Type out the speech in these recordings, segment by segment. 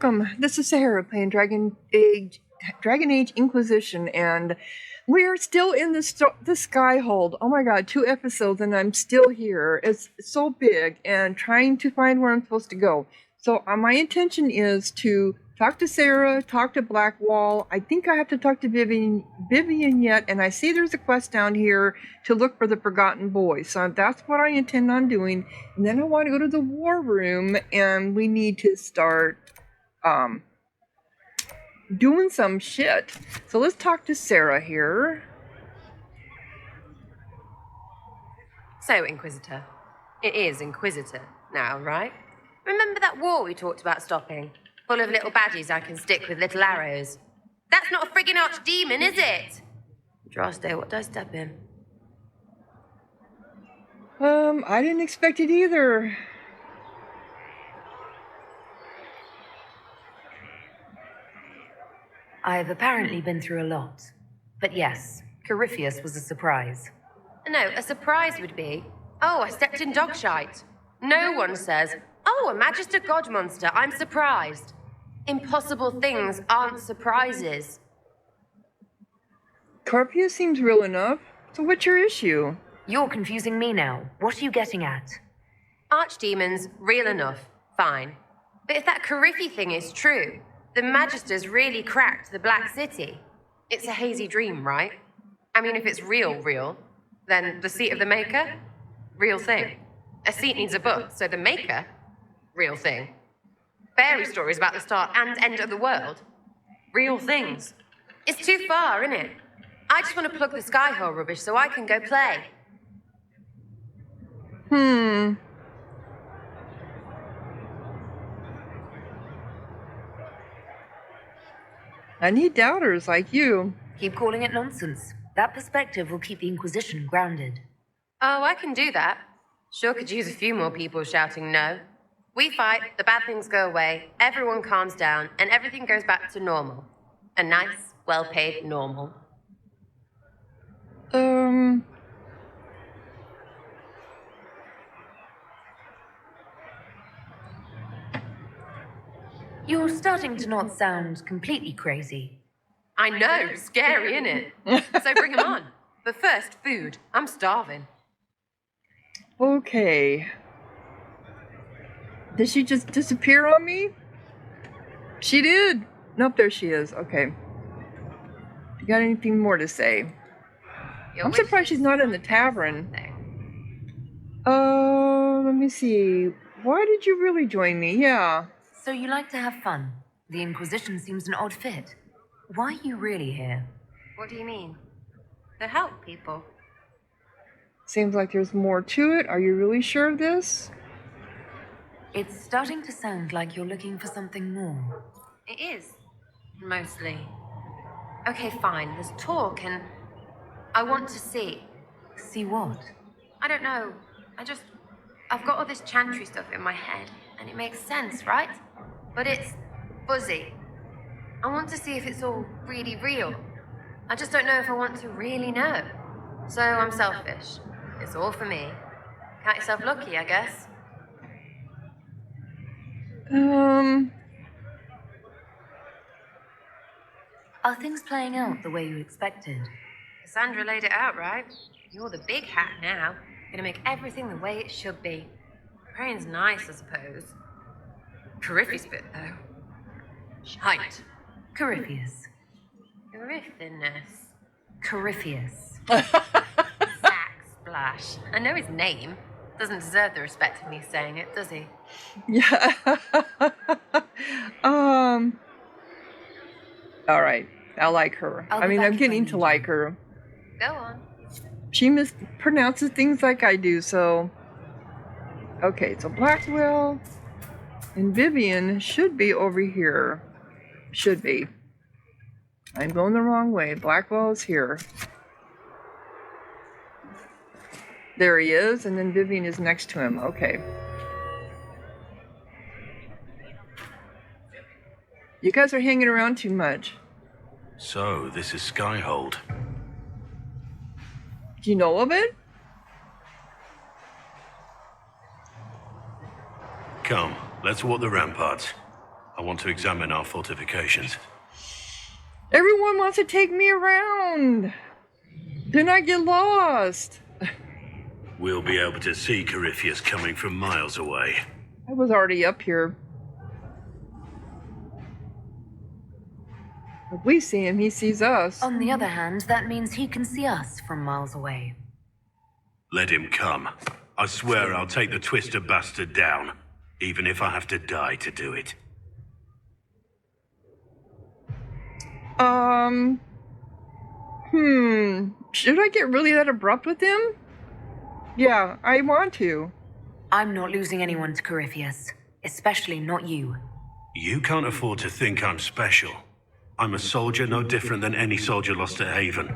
welcome. This is Sahara playing Dragon Age Inquisition, and we're still in the Skyhold. Oh my god, 2 episodes and I'm still here. It's so big and trying to find where I'm supposed to go. So my intention is to talk to Sarah, talk to Blackwall. I think I have to talk to Vivian yet, and I see there's a quest down here to look for the Forgotten Boy. So that's what I intend on doing. And then I want to go to the war room, and we need to start doing some shit. So let's talk to Sarah here. So, Inquisitor. It is Inquisitor now, right? Remember that war we talked about stopping? Full of little baddies I can stick with little arrows. That's not a friggin' archdemon, is it? Droste, what did I step in? I didn't expect it either. I've apparently been through a lot. But yes, Corypheus was a surprise. No, a surprise would be, oh, I stepped in dog shite. No one says, oh, a Magister God monster, I'm surprised. Impossible things aren't surprises. Corypheus seems real enough. So what's your issue? You're confusing me now. What are you getting at? Archdemons, real enough, fine. But if that Corypheus thing is true, the Magisters really cracked the Black City. It's a hazy dream, right? I mean, if it's real, then the seat of the Maker? Real thing. A seat needs a book, so the Maker? Real thing. Fairy stories about the start and end of the world? Real things. It's too far, isn't it? I just want to plug the Skyhole rubbish so I can go play. I need doubters like you. Keep calling it nonsense. That perspective will keep the Inquisition grounded. Oh, I can do that. Sure could use a few more people shouting no. We fight, the bad things go away, everyone calms down, and everything goes back to normal. A nice, well-paid normal. You're starting to not sound completely crazy. I know, scary, innit? So bring 'em on. But first, food. I'm starving. Okay. Did she just disappear on me? She did. Nope, there she is. Okay. You got anything more to say? I'm surprised she's not in the tavern. Let me see. Why did you really join me? Yeah. So you like to have fun. The Inquisition seems an odd fit. Why are you really here? What do you mean? To help people. Seems like there's more to it. Are you really sure of this? It's starting to sound like you're looking for something more. It is. Mostly. Okay, fine. There's talk and I want to see. See what? I don't know. I've got all this chantry stuff in my head and it makes sense, right? But it's fuzzy. I want to see if it's all really real. I just don't know if I want to really know. So I'm selfish. It's all for me. Count yourself lucky, I guess. Are things playing out the way you expected? Cassandra laid it out, right? You're the big hat now. Gonna make everything the way it should be. Praying's nice, I suppose. Corypheus bit, though. Shite. Corypheus. Corypheus. Corypheus. Zack Splash. I know his name. Doesn't deserve the respect of me saying it, does he? Yeah. All right. I like her. I'm getting to like her. Go on. She mispronounces things like I do, so... Okay, so Blackwell and Vivian should be over here. Should be. I'm going the wrong way. Blackwell is here. There he is, and then Vivian is next to him. Okay. You guys are hanging around too much. So, this is Skyhold. Do you know of it? Come, let's walk the ramparts. I want to examine our fortifications. Everyone wants to take me around. Then I get lost. We'll be able to see Corypheus coming from miles away. I was already up here. If we see him, he sees us. On the other hand, that means he can see us from miles away. Let him come. I swear I'll take the twister bastard down, even if I have to die to do it. Should I get really that abrupt with him? Yeah, I want to. I'm not losing anyone to Corypheus, especially not you. You can't afford to think I'm special. I'm a soldier no different than any soldier lost at Haven.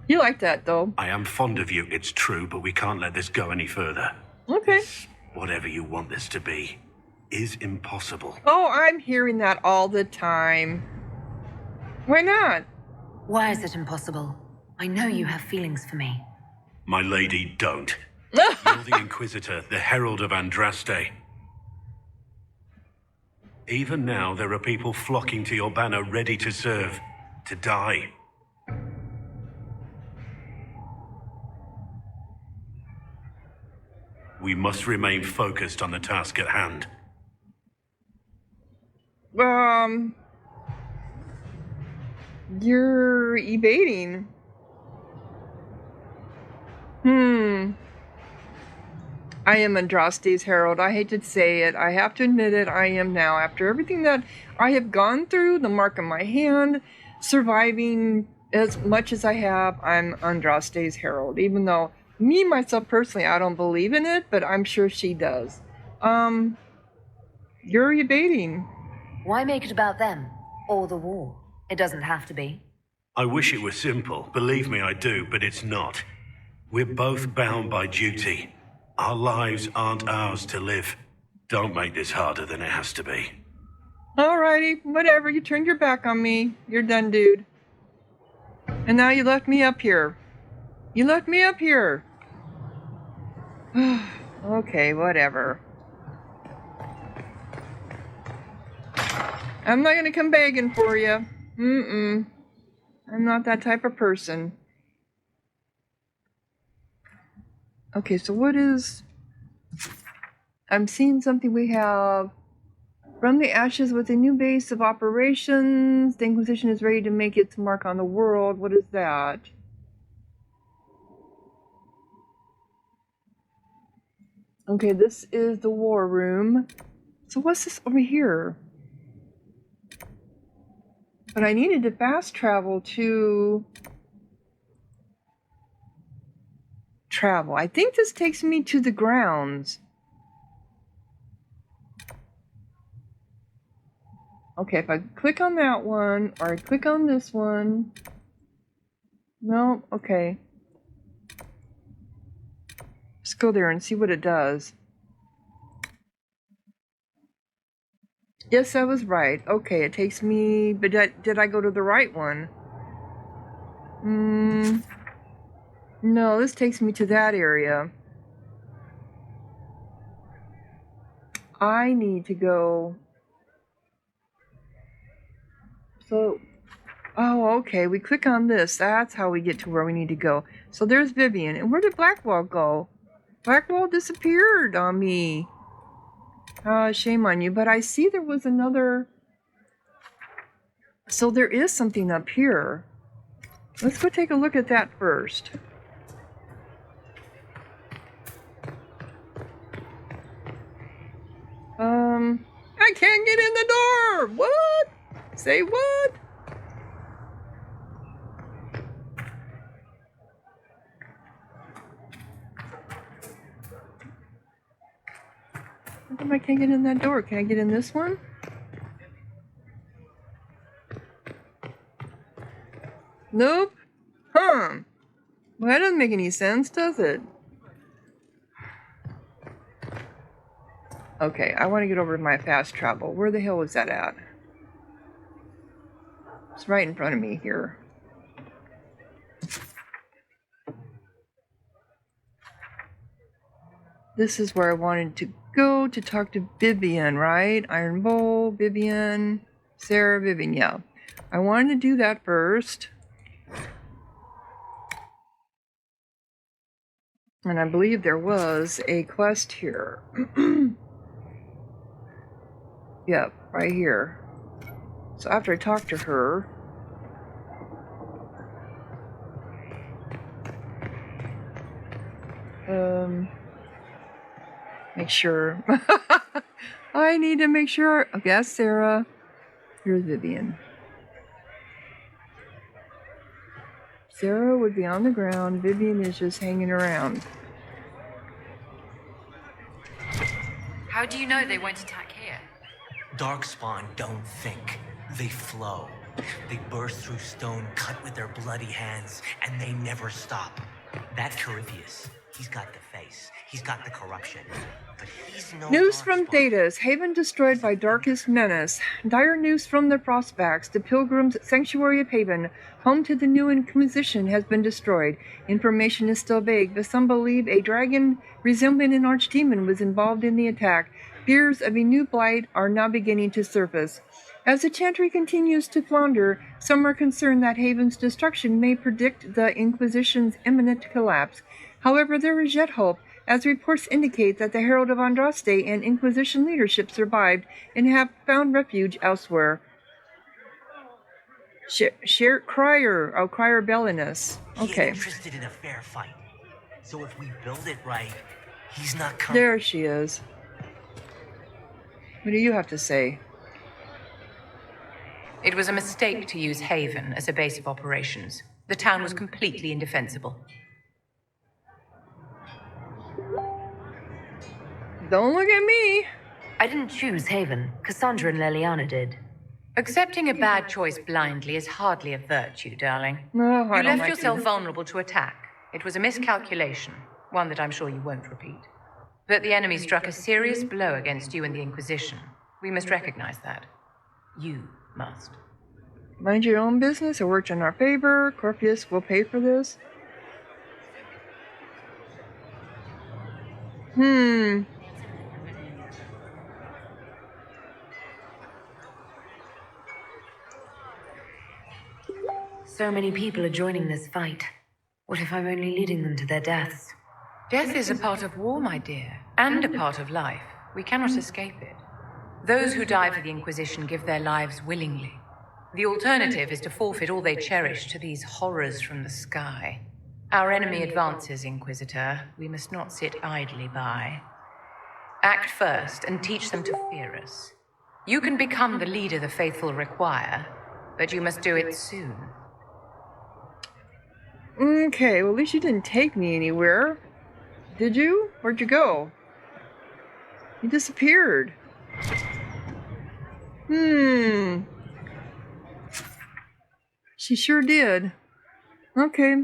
You like that, though. I am fond of you, it's true, but we can't let this go any further. Okay. Whatever you want this to be is impossible. Oh, I'm hearing that all the time. Why not? Why is it impossible? I know you have feelings for me. My lady, don't. You're the Inquisitor, the Herald of Andraste. Even now, there are people flocking to your banner ready to serve, to die. We must remain focused on the task at hand. You're evading. I am Andraste's Herald. I hate to say it. I have to admit it. I am now. After everything that I have gone through, the mark on my hand, surviving as much as I have, I'm Andraste's Herald. Even though, me, myself, personally, I don't believe in it, but I'm sure she does. You're evading. Why make it about them? Or the war? It doesn't have to be. I wish it were simple. Believe me, I do, but it's not. We're both bound by duty. Our lives aren't ours to live. Don't make this harder than it has to be. Alrighty, whatever. You turned your back on me. You're done, dude. And now you left me up here. You left me up here. Okay, whatever. I'm not gonna come begging for you. I'm not that type of person. Okay, so what is... I'm seeing something we have... From the ashes with a new base of operations, the Inquisition is ready to make its mark on the world. What is that? Okay, this is the war room. So what's this over here? But I needed to fast travel to... Travel. I think this takes me to the grounds. Okay, if I click on that one, or I click on this one... No, okay. Let's go there and see what it does. Yes, I was right. Okay, it takes me... But did I go to the right one? No, this takes me to that area. I need to go... So... Oh, okay, we click on this. That's how we get to where we need to go. So there's Vivian. And where did Blackwall go? Blackwall disappeared on me. Shame on you. But I see there was another... So there is something up here. Let's go take a look at that first. I can't get in the door! What? Say what? How come I can't get in that door? Can I get in this one? Nope. Well, that doesn't make any sense, does it? Okay, I want to get over to my fast travel. Where the hell is that at? It's right in front of me here. This is where I wanted to go to talk to Vivian, right? Iron Bowl, Vivian, Sarah, Vivian, yeah. I wanted to do that first. And I believe there was a quest here. Yep, right here. So after I talk to her... make sure. I need to make sure. Okay, that's Sarah. Here's Vivian. Sarah would be on the ground. Vivian is just hanging around. How do you know they won't attack here? Darkspawn don't think. They flow. They burst through stone cut with their bloody hands, and they never stop. That Corypheus, he's got the face. He's got the corruption. But he's no News from Darkspawn. Thetis. Haven destroyed by darkest menace. Dire news from the Frostbacks. The Pilgrims' Sanctuary of Haven, home to the new Inquisition, has been destroyed. Information is still vague, but some believe a dragon resembling an archdemon was involved in the attack. Fears of a new blight are now beginning to surface. As the Chantry continues to flounder, some are concerned that Haven's destruction may predict the Inquisition's imminent collapse. However, there is yet hope, as reports indicate that the Herald of Andraste and Inquisition leadership survived and have found refuge elsewhere. Crier Bellinus. He ain't Okay. interested in a fair fight. So if we build it right, he's not coming. There she is. What do you have to say? It was a mistake to use Haven as a base of operations. The town was completely indefensible. Don't look at me. I didn't choose Haven. Cassandra and Leliana did. Accepting a bad choice blindly is hardly a virtue, darling. No, I You don't left like yourself it. vulnerable to attack. It was a miscalculation, one that I'm sure you won't repeat. But the enemy struck a serious blow against you and the Inquisition. We must recognize that. You must. Mind your own business. It worked in our favor. Corpheus will pay for this. So many people are joining this fight. What if I'm only leading them to their deaths? Death is a part of war, my dear, and a part of life. We cannot escape it. Those who die for the Inquisition give their lives willingly. The alternative is to forfeit all they cherish to these horrors from the sky. Our enemy advances, Inquisitor. We must not sit idly by. Act first and teach them to fear us. You can become the leader the faithful require, but you must do it soon. Okay, well, at least you didn't take me anywhere. Did you? Where'd you go? You disappeared. She sure did. Okay.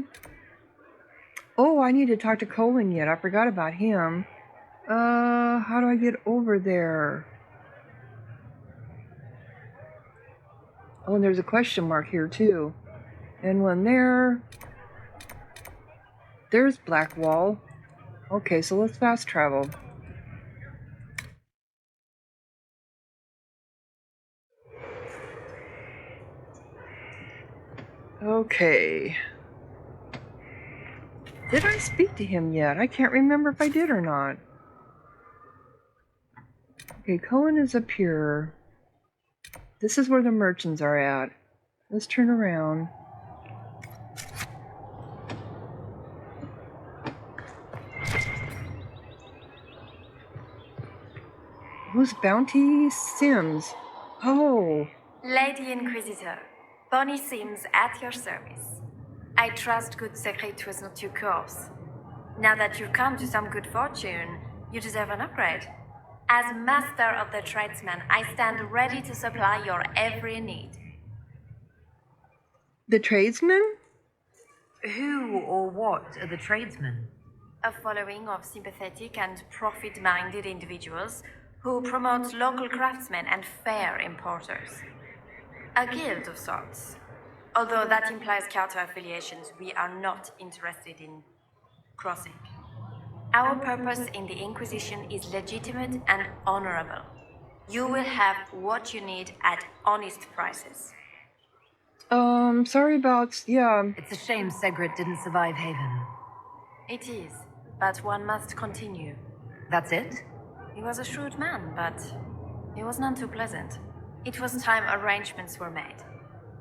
Oh, I need to talk to Colin yet. I forgot about him. How do I get over there? Oh, and there's a question mark here, too. And one there. There's Blackwall. Okay, so let's fast travel. Okay. Did I speak to him yet? I can't remember if I did or not. Okay, Cohen is up here. This is where the merchants are at. Let's turn around. Who's Bounty Sims? Oh. Lady Inquisitor, Bonnie Sims at your service. I trust good secret was not your course. Now that you've come to some good fortune, you deserve an upgrade. As master of the tradesman, I stand ready to supply your every need. The tradesman? Who or what are the tradesmen? A following of sympathetic and profit-minded individuals who promote local craftsmen and fair importers. A guild of sorts. Although that implies counter-affiliations we are not interested in crossing. Our purpose in the Inquisition is legitimate and honorable. You will have what you need at honest prices. Sorry about, yeah. It's a shame Segret didn't survive Haven. It is, but one must continue. That's it? He was a shrewd man, but he was none too pleasant. It was time arrangements were made.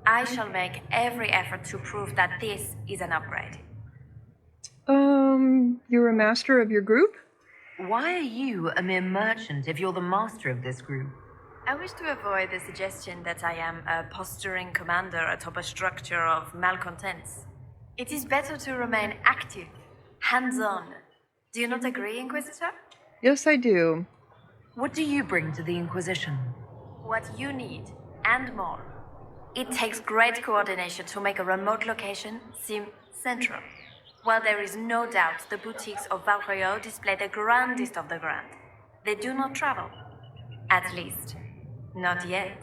I shall make every effort to prove that this is an upgrade. You're a master of your group? Why are you a mere merchant if you're the master of this group? I wish to avoid the suggestion that I am a posturing commander atop a structure of malcontents. It is better to remain active, hands-on. Do you not agree, Inquisitor? Yes, I do. What do you bring to the Inquisition? What you need, and more. It takes great coordination to make a remote location seem central. While there is no doubt the boutiques of Valreo display the grandest of the grand, they do not travel. At least, not yet.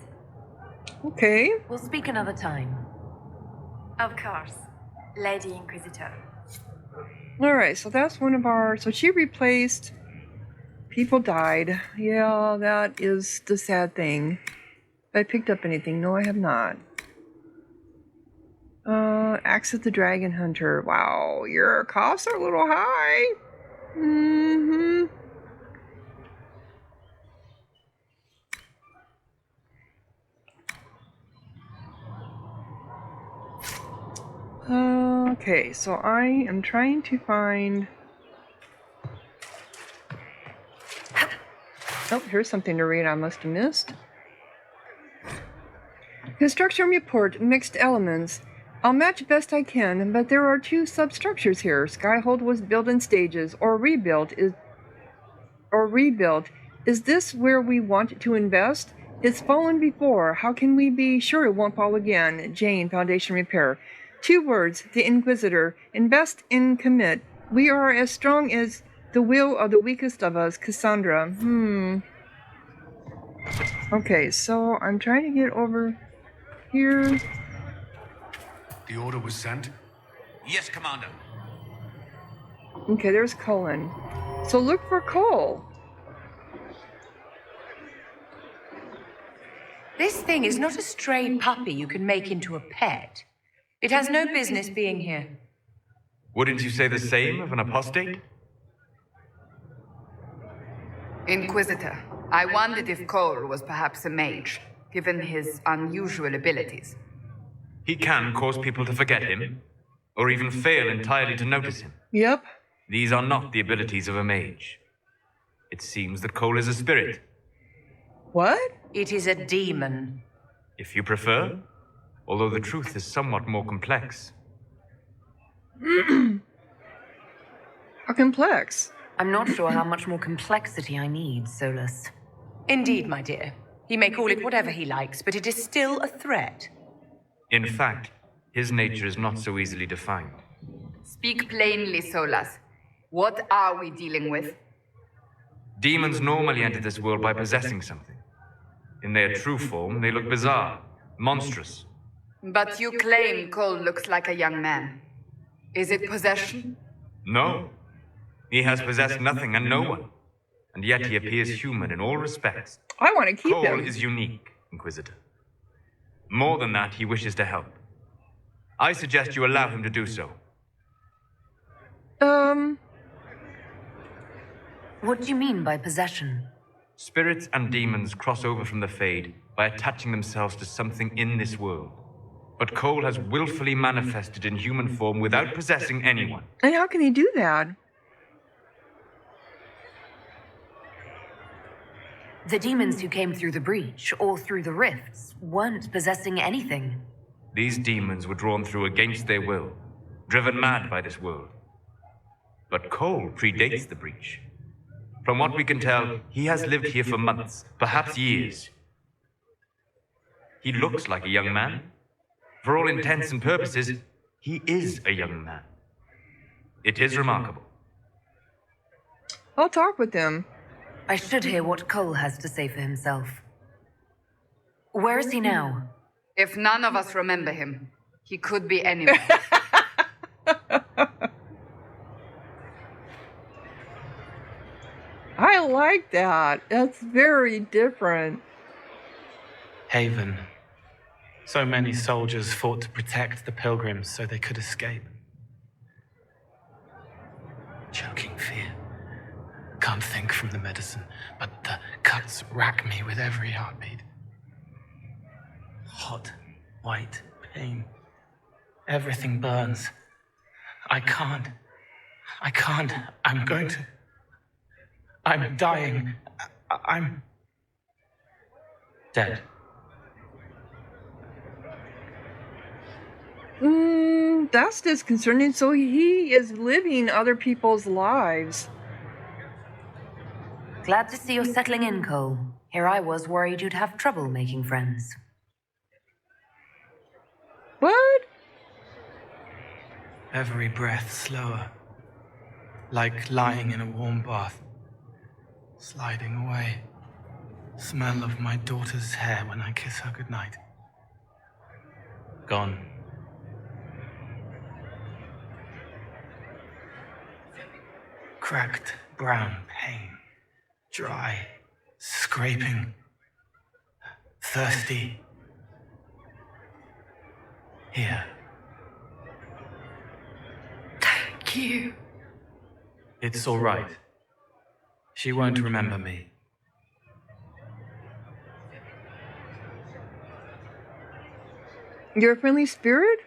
Okay. We'll speak another time. Of course, Lady Inquisitor. Alright, so that's one of our... So she replaced... People died. Yeah, that is the sad thing. Have I picked up anything? No, I have not. Axe of the Dragon Hunter. Wow, your costs are a little high. Mm-hmm. Okay, so I am trying to find... Oh, here's something to read I must have missed. Construction report, mixed elements. I'll match best I can, but there are two substructures here. Skyhold was built in stages, or rebuilt. Is this where we want to invest? It's fallen before. How can we be sure it won't fall again? Jane, Foundation Repair. 2 words, the Inquisitor. Invest in commit. We are as strong as the will of the weakest of us, Cassandra. Okay, so I'm trying to get over here. The order was sent? Yes, Commander. Okay, there's Cullen. So look for Cole. This thing is not a stray puppy you can make into a pet. It has no business being here. Wouldn't you say the same of an apostate? Inquisitor, I wondered if Cole was perhaps a mage, given his unusual abilities. He can cause people to forget him, or even fail entirely to notice him. Yep. These are not the abilities of a mage. It seems that Cole is a spirit, What? It is a demon. if you prefer, although the truth is somewhat more complex. How complex? I'm not sure how much more complexity I need, Solas. Indeed, my dear. He may call it whatever he likes, but it is still a threat. In fact, his nature is not so easily defined. Speak plainly, Solas. What are we dealing with? Demons normally enter this world by possessing something. In their true form, they look bizarre, monstrous. But you claim Cole looks like a young man. Is it possession? No. He has possessed nothing and no one. And yet he appears human in all respects. I want to keep Cole him. is unique, Inquisitor. More than that, he wishes to help. I suggest you allow him to do so. What do you mean by possession? Spirits and demons cross over from the Fade by attaching themselves to something in this world. But Cole has willfully manifested in human form without possessing anyone. And how can he do that? The demons who came through the breach, or through the rifts, weren't possessing anything. These demons were drawn through against their will, driven mad by this world. But Cole predates the breach. From what we can tell, he has lived here for months, perhaps years. He looks like a young man. For all intents and purposes, he is a young man. It is remarkable. I'll talk with him. I should hear what Cole has to say for himself. Where is he now? If none of us remember him, he could be anywhere. like that. That's very different. Haven. So many soldiers fought to protect the pilgrims so they could escape. Choking fear. Can't think from the medicine, but the cuts rack me with every heartbeat. Hot, white pain. Everything burns. I can't. I'm going to. I'm dying. I'm dead. That's disconcerting. So he is living other people's lives. Glad to see you're settling in, Cole. Here I was worried you'd have trouble making friends. What? Every breath slower. Like lying in a warm bath. Sliding away. Smell of my daughter's hair when I kiss her goodnight. Gone. Cracked brown pain. Dry. Scraping. Thirsty. Here. Thank you. It's all right. She won't remember me. You're a friendly spirit?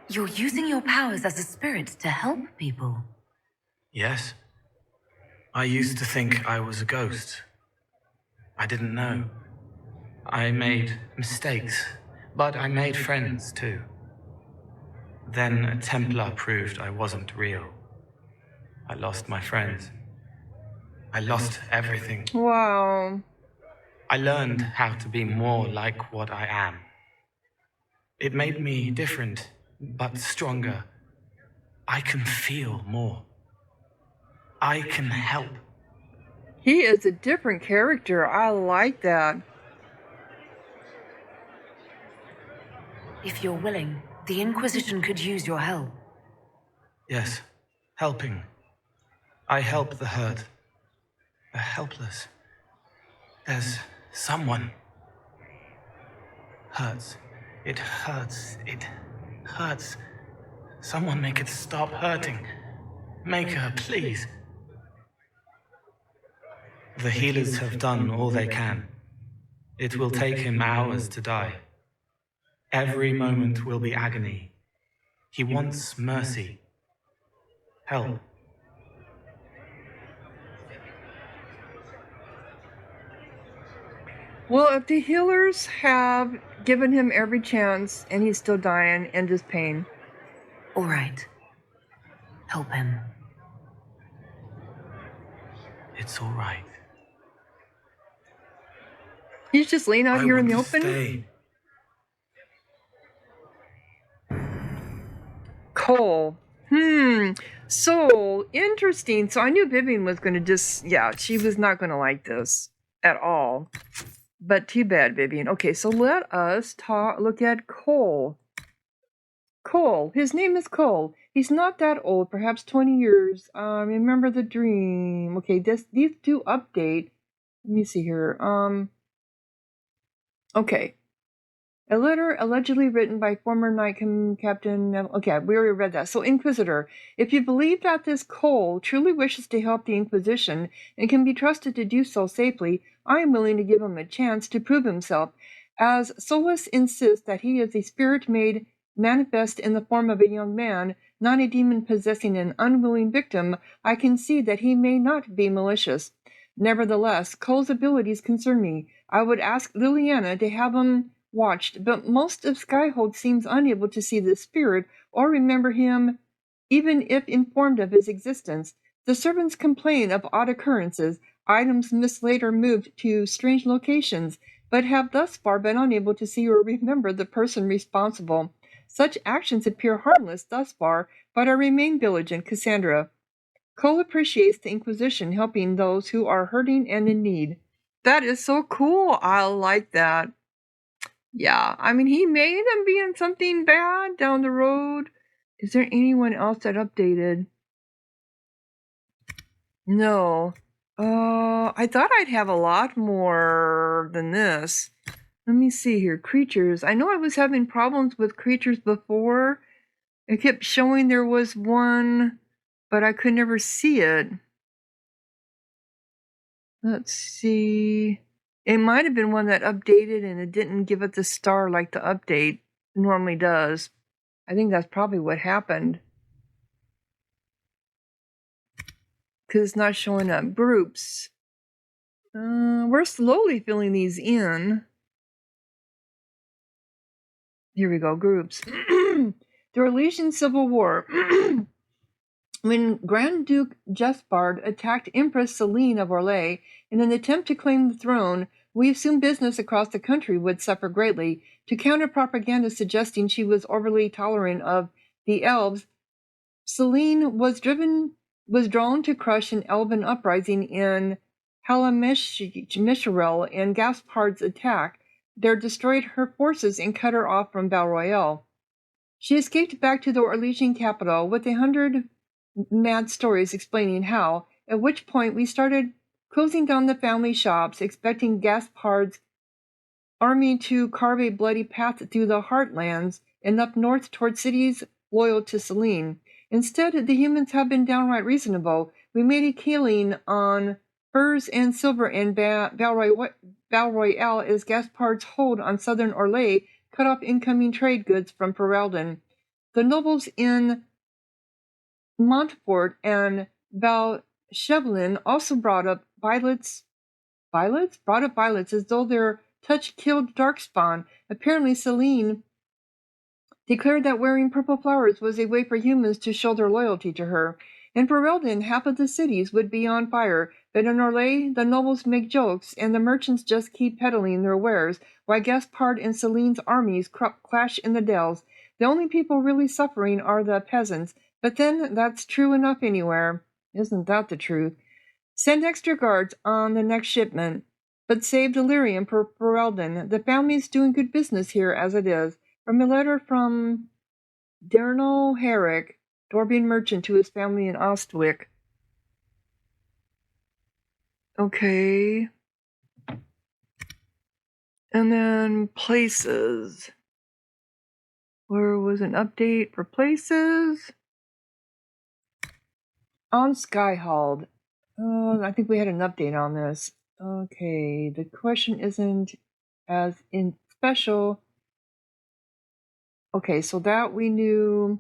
You're using your powers as a spirit to help people. Yes. I used to think I was a ghost. I didn't know. I made mistakes, but I made friends too. Then a Templar proved I wasn't real. I lost my friends. I lost everything. Wow. I learned how to be more like what I am. It made me different, but stronger. I can feel more. I can help. He is a different character. I like that. If you're willing, the Inquisition could use your help. Yes, helping. I help the hurt. The helpless. There's someone. Hurts. It hurts. It hurts. Someone make it stop hurting. Make her, please. The healers have done all they can. It will take him hours to die. Every moment will be agony. He wants mercy. Help. Well, if the healers have given him every chance and he's still dying and just pain. All right. Help him. It's all right. He's just laying out here in the want to open. stay. Cole. So interesting. So I knew Vivian was going to she was not going to like this at all. But too bad, Vivian. Okay, so let us look at Cole. Cole. His name is Cole. He's not that old, perhaps 20 years. Remember the dream. Okay, these two update. Let me see here. Okay. A letter allegedly written by former Knight Captain... Okay, we already read that. So, Inquisitor, if you believe that this Cole truly wishes to help the Inquisition and can be trusted to do so safely, I am willing to give him a chance to prove himself, as Solas insists that he is a spirit made manifest in the form of a young man, not a demon possessing an unwilling victim. I can see that he may not be malicious. Nevertheless, Cole's abilities concern me. I would ask Liliana to have him watched, but most of Skyhold seems unable to see the spirit or remember him, even if informed of his existence. The servants complain of odd occurrences, items mislaid or moved to strange locations, but have thus far been unable to see or remember the person responsible. Such actions appear harmless thus far, but I remain vigilant, Cassandra. Cole appreciates the Inquisition helping those who are hurting and in need. That is so cool. I like that. Yeah, I mean, he may end up being something bad down the road. Is there anyone else that updated? No. I thought I'd have a lot more than this. Let me see here. Creatures. I know I was having problems with creatures before. It kept showing there was one, but I could never see it. Let's see. It might have been one that updated and it didn't give it the star like the update normally does. I think that's probably what happened. Because it's not showing up. Groups. We're slowly filling these in. Here we go. Groups. The Orlesian Civil War. When Grand Duke Jespard attacked Empress Celine of Orlais in an attempt to claim the throne, we assumed business across the country would suffer greatly. To counter propaganda suggesting she was overly tolerant of the elves, Celine was drawn to crush an elven uprising in Halamishirel, and Gaspard's attack there destroyed her forces and cut her off from Val Royale. She escaped back to the Orlesian capital with 100 mad stories explaining how, at which point we started closing down the family shops, expecting Gaspard's army to carve a bloody path through the heartlands and up north toward cities loyal to Celine. Instead, the humans have been downright reasonable. We made a killing on furs and silver in Val Royale as Gaspard's hold on southern Orlais cut off incoming trade goods from Ferelden. The nobles in Montfort and Valchevelin also brought up violets as though their touch killed Darkspawn. Apparently, Celine declared that wearing purple flowers was a way for humans to show their loyalty to her. In Ferelden, half of the cities would be on fire, but in Orlais, the nobles make jokes, and the merchants just keep peddling their wares, while Gaspard and Celine's armies clash in the dells. The only people really suffering are the peasants, but then that's true enough anywhere. Isn't that the truth? Send extra guards on the next shipment, but save Delirium for Ferelden. The family's doing good business here as it is. From a letter from Dernal Herrick, Dorbian merchant, to his family in Ostwick. Okay. And then places. Where was an update for places? On Skyhold. I think we had an update on this. Okay, the question isn't as in special. Okay, so that we knew.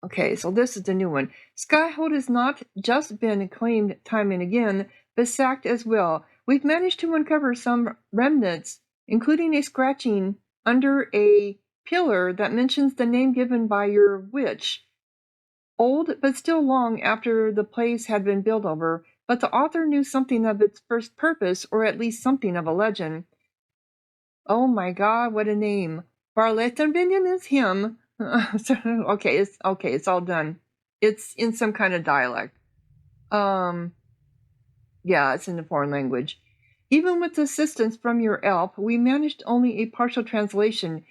Okay, so this is the new one. Skyhold has not just been claimed time and again, but sacked as well. We've managed to uncover some remnants, including a scratching under a pillar that mentions the name given by your witch. Old, but still long after the place had been built over, but the author knew something of its first purpose, or at least something of a legend. Oh my god, what a name. Barletenbinion is him. Okay, it's all done. It's in some kind of dialect. Yeah, it's in a foreign language. Even with assistance from your elf, we managed only a partial translation.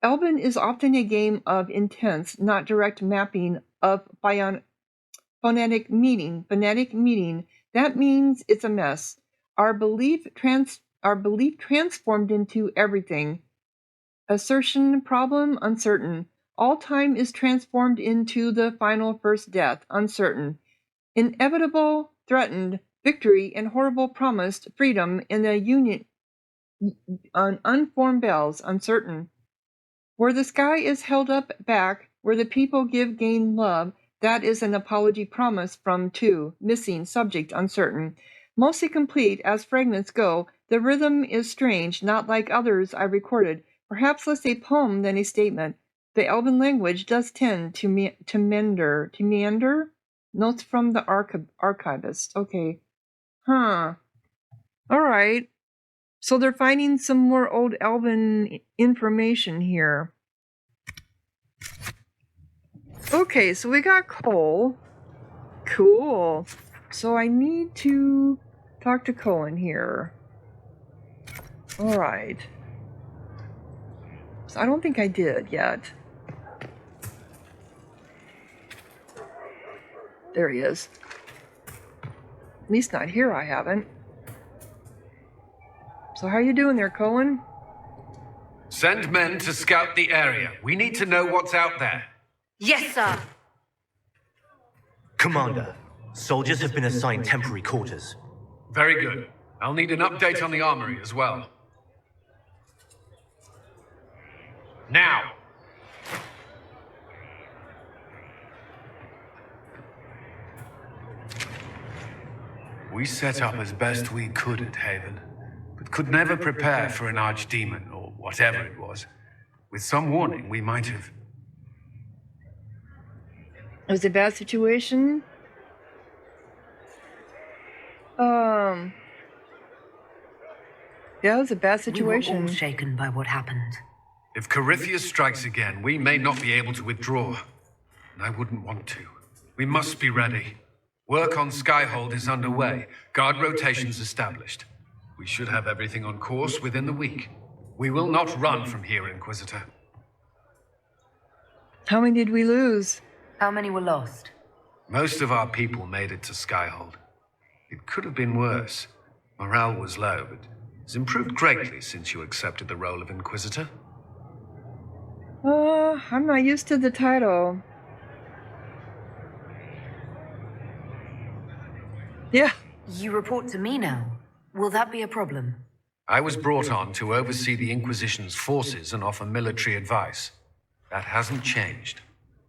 Elven is often a game of intense, not direct mapping of phonetic meaning. That means it's a mess. Our belief transformed into everything. Assertion, problem, uncertain. All time is transformed into the final first death, uncertain. Inevitable, threatened, victory, and horrible promised freedom in the union on unformed bells, uncertain. Where the sky is held up back, where the people gain love, that is an apology promise from two, missing, subject, uncertain. Mostly complete, as fragments go, the rhythm is strange, not like others I recorded, perhaps less a poem than a statement. The Elven language does tend to meander? Notes from the archivist. Okay. Huh. Alright. So they're finding some more old Elven information here. Okay, so we got coal. Cool. So I need to talk to Cohen here. Alright. So I don't think I did yet. There he is. At least not here, I haven't. So how you doing there, Cohen? Send men to scout the area. We need to know what's out there. Yes, sir. Commander, soldiers have been assigned temporary quarters. Very good. I'll need an update on the armory as well. Now! We set up as best we could at Haven, but could never prepare for an archdemon, or whatever it was. With some warning, we might have... It was a bad situation. Yeah, it was a bad situation. We were all shaken by what happened. If Corypheus strikes again, we may not be able to withdraw. And I wouldn't want to. We must be ready. Work on Skyhold is underway. Guard rotations established. We should have everything on course within the week. We will not run from here, Inquisitor. How many did we lose? How many were lost? Most of our people made it to Skyhold. It could have been worse. Morale was low, but it's improved greatly since you accepted the role of Inquisitor. I'm not used to the title. Yeah. You report to me now. Will that be a problem? I was brought on to oversee the Inquisition's forces and offer military advice. That hasn't changed.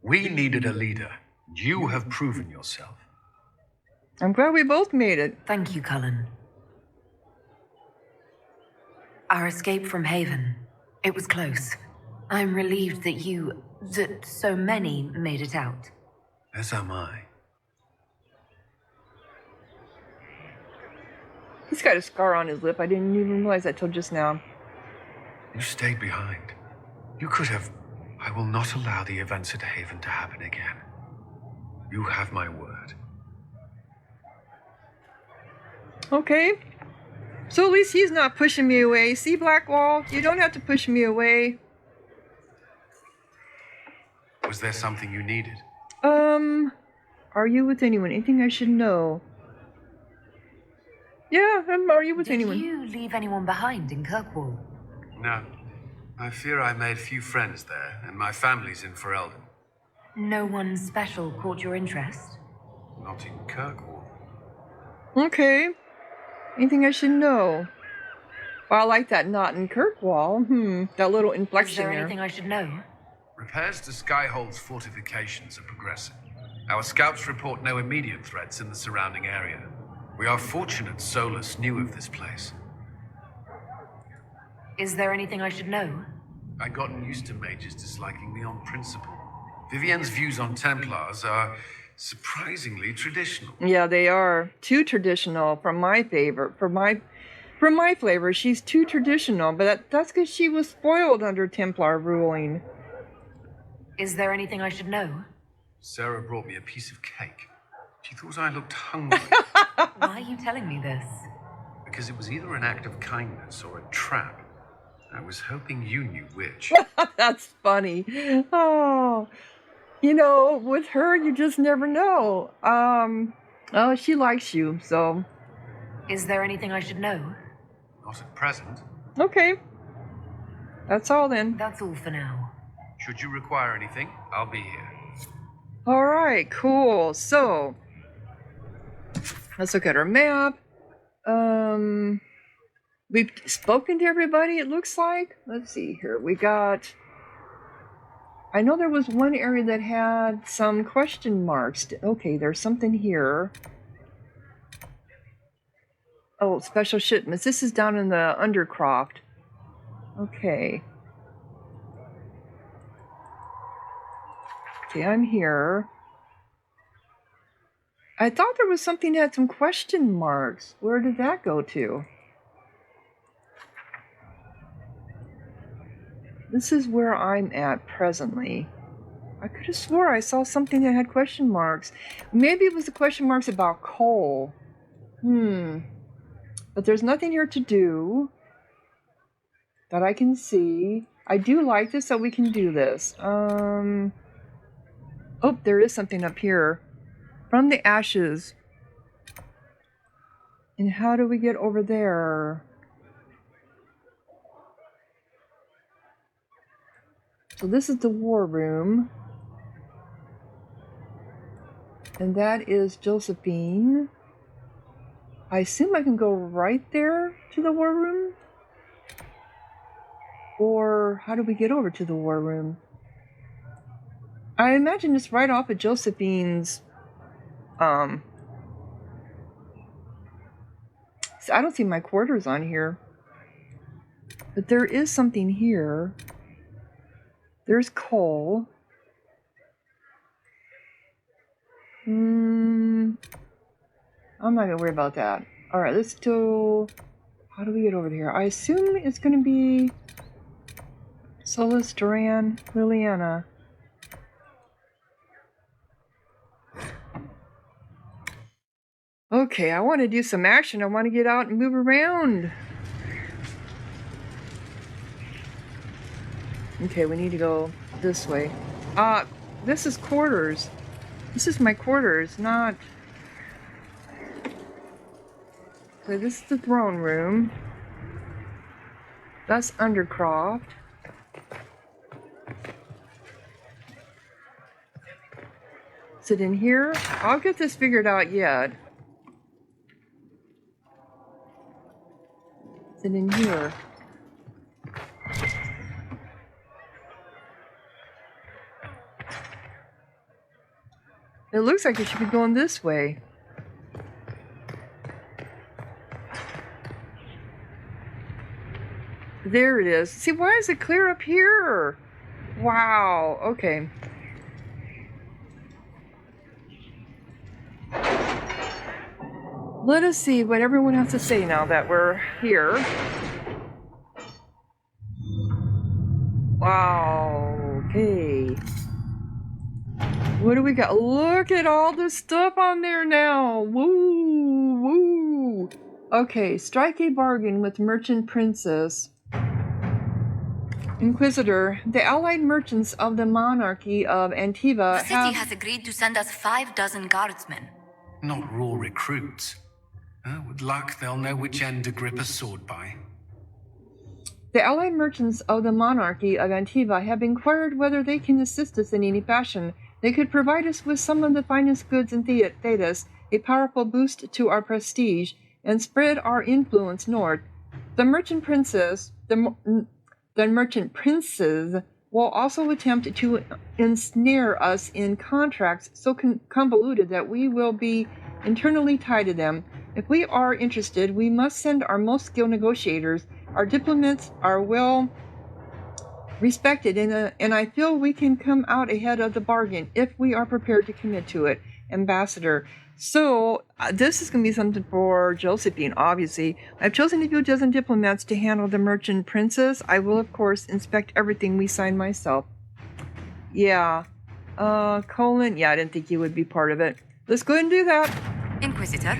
We needed a leader. You have proven yourself. I'm glad we both made it. Thank you, Cullen. Our escape from Haven, it was close. I'm relieved that so many made it out. As am I. He's got a scar on his lip. I didn't even realize that till just now. You stayed behind. You could have... I will not allow the events at Haven to happen again. You have my word. Okay. So at least he's not pushing me away. See, Blackwall? You don't have to push me away. Was there something you needed? Are you with anyone? Anything I should know? Yeah, are you with anyone? Did you leave anyone behind in Kirkwall? No. I fear I made few friends there, and my family's in Ferelden. No one special caught your interest? Not in Kirkwall. Okay. Anything I should know? Well, I like that not in Kirkwall. That little inflection Is there there. anything I should know? Repairs to Skyhold's fortifications are progressing. Our scouts report no immediate threats in the surrounding area. We are fortunate Solas knew of this place. Is there anything I should know? I'd gotten used to mages disliking me on principle. Vivienne's views on Templars are surprisingly traditional. Yeah, they are too traditional for my favor. For my flavor, she's too traditional. But that's because she was spoiled under Templar ruling. Is there anything I should know? Sarah brought me a piece of cake. She thought I looked hungry. Why are you telling me this? Because it was either an act of kindness or a trap. I was hoping you knew which. That's funny. Oh, you know, with her, you just never know. Oh, she likes you, so. Is there anything I should know? Not at present. Okay. That's all then. That's all for now. Should you require anything, I'll be here. All right, cool. So, let's look at our map. We've spoken to everybody, it looks like. Let's see here. We got... I know there was one area that had some question marks. Okay, there's something here. Oh, special shipments. This is down in the Undercroft. Okay. Okay, I'm here. I thought there was something that had some question marks. Where did that go to? This is where I'm at presently. I could have swore I saw something that had question marks. Maybe it was the question marks about coal. But there's nothing here to do that I can see. I do like this, so we can do this. Oh, there is something up here. From the ashes. And how do we get over there? So this is the war room. And that is Josephine. I assume I can go right there to the war room? Or how do we get over to the war room? I imagine it's right off of Josephine's, so I don't see my quarters on here. But there is something here. There's coal. I'm not gonna worry about that. Alright, let's do... How do we get over here? I assume it's gonna be... Solas, Duran, Liliana. Okay, I want to do some action. I want to get out and move around. Okay, we need to go this way. This is quarters. This is my quarters, not... So this is the throne room. That's Undercroft. Is it in here? I'll get this figured out yet. Is it in here? It looks like it should be going this way. There it is. See, why is it clear up here? Wow, okay. Let us see what everyone has to say now that we're here. Wow, okay. What do we got? Look at all the stuff on there now. Woo, woo. Okay, strike a bargain with Merchant Princess. Inquisitor, the allied merchants of the monarchy of Antiva The city has agreed to send us 6 guardsmen. Not raw recruits. With luck, they'll know which end to grip a sword by. The allied merchants of the monarchy of Antiva have inquired whether they can assist us in any fashion. They could provide us with some of the finest goods in Thedas, a powerful boost to our prestige, and spread our influence north. The merchant princes will also attempt to ensnare us in contracts so convoluted that we will be internally tied to them. If we are interested, we must send our most skilled negotiators. Our diplomats are well respected, and I feel we can come out ahead of the bargain if we are prepared to commit to it. Ambassador. So, this is going to be something for Josephine, obviously. I've chosen a few dozen diplomats to handle the merchant princess. I will, of course, inspect everything we sign myself. Yeah. Colin. Yeah, I didn't think you would be part of it. Let's go ahead and do that. Inquisitor.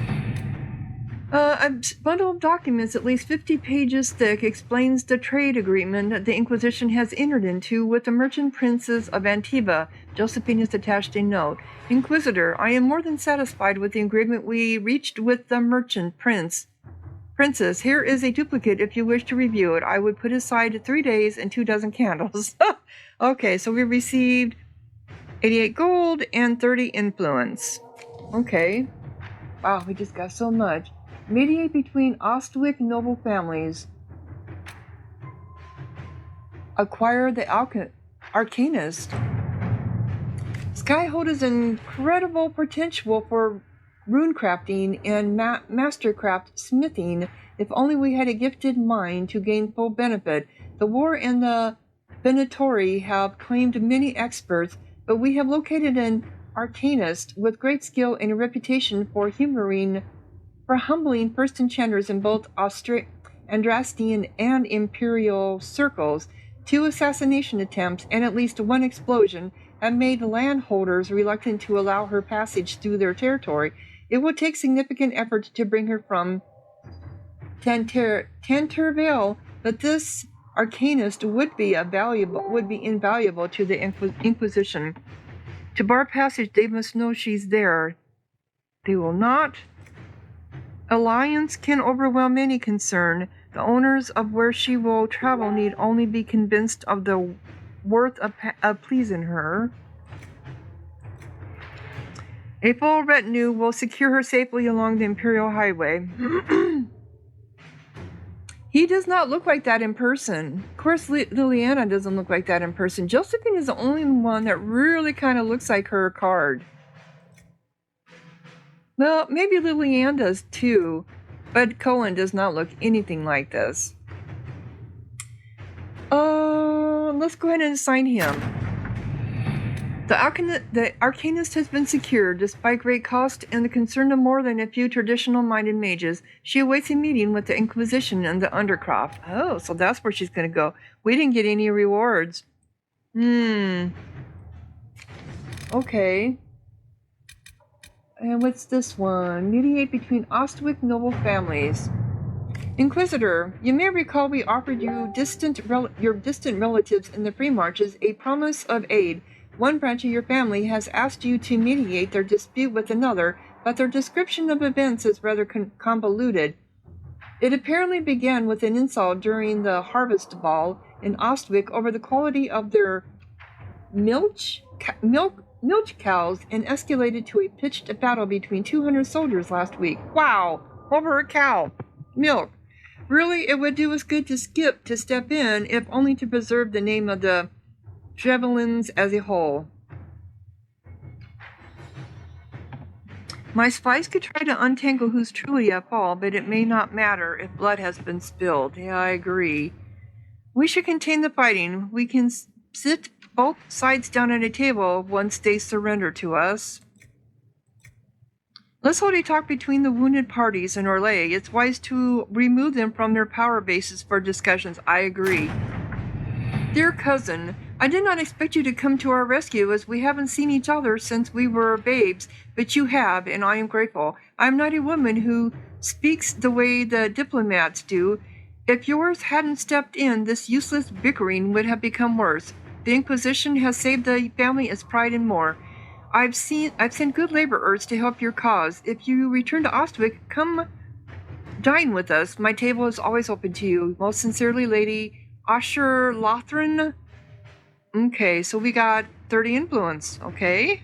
A bundle of documents at least 50 pages thick explains the trade agreement the Inquisition has entered into with the merchant princes of Antiva. Josephine has attached a note. Inquisitor, I am more than satisfied with the agreement we reached with the merchant princess. Here is a duplicate if you wish to review it. I would put aside 3 days and 2 dozen candles. Okay, so we received 88 gold and 30 influence. Okay. Wow, we just got so much. Mediate between Ostwick noble families. Acquire the Arcanist. Skyhold is incredible potential for runecrafting and mastercraft smithing. If only we had a gifted mind to gain full benefit. The war and the Venatori have claimed many experts, but we have located an Arcanist with great skill and a reputation for humbling first enchanters in both Andrastian and Imperial circles. 2 assassination attempts and at least 1 explosion have made landholders reluctant to allow her passage through their territory. It will take significant effort to bring her from Tantervale, but this Arcanist would be invaluable to the Inquisition. To bar passage, they must know she's there. They will not. Alliance can overwhelm any concern. The owners of where she will travel need only be convinced of the worth of pleasing her. A full retinue will secure her safely along the Imperial Highway. He does not look like that in person. Of course, Liliana doesn't look like that in person. Josephine is the only one that really kind of looks like her card. Well, maybe Liliana does too, but Cullen does not look anything like this. Let's go ahead and assign him. The Arcanist has been secured, despite great cost and the concern of more than a few traditional-minded mages. She awaits a meeting with the Inquisition and the Undercroft. Oh, so that's where she's going to go. We didn't get any rewards. Okay. And what's this one? Mediate between Ostwick noble families. Inquisitor, you may recall we offered you your distant relatives in the Free Marches a promise of aid. One branch of your family has asked you to mediate their dispute with another, but their description of events is rather convoluted. It apparently began with an insult during the harvest ball in Ostwick over the quality of their milch cows and escalated to a pitched battle between 200 soldiers last week. Wow! Over a cow. Milk. Really, it would do us good to step in, if only to preserve the name of the Trevelins as a whole. My spies could try to untangle who's truly at fault, but it may not matter if blood has been spilled. Yeah, I agree. We should contain the fighting. We can sit both sides down at a table once they surrender to us. Let's hold a talk between the wounded parties in Orlais. It's wise to remove them from their power bases for discussions. I agree. Dear cousin, I did not expect you to come to our rescue, as we haven't seen each other since we were babes, but you have, and I am grateful. I am not a woman who speaks the way the diplomats do. If yours hadn't stepped in, this useless bickering would have become worse. The Inquisition has saved the family its pride and more. I've sent good laborers to help your cause. If you return to Ostwick, come dine with us. My table is always open to you. Most sincerely, Lady Asher Lothran. Okay, so we got 30 influence. Okay.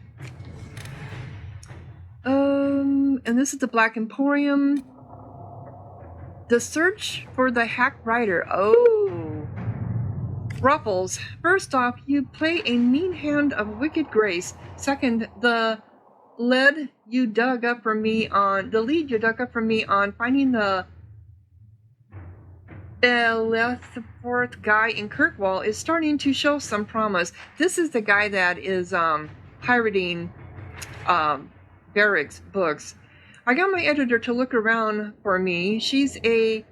And this is the Black Emporium. The search for the hack writer. Oh. Ruffles. First off, you play a mean hand of wicked grace. Second, the lead you dug up from me on finding the Elethforth guy in Kirkwall is starting to show some promise. This is the guy that is pirating Barrick's books. I got my editor to look around for me. She's a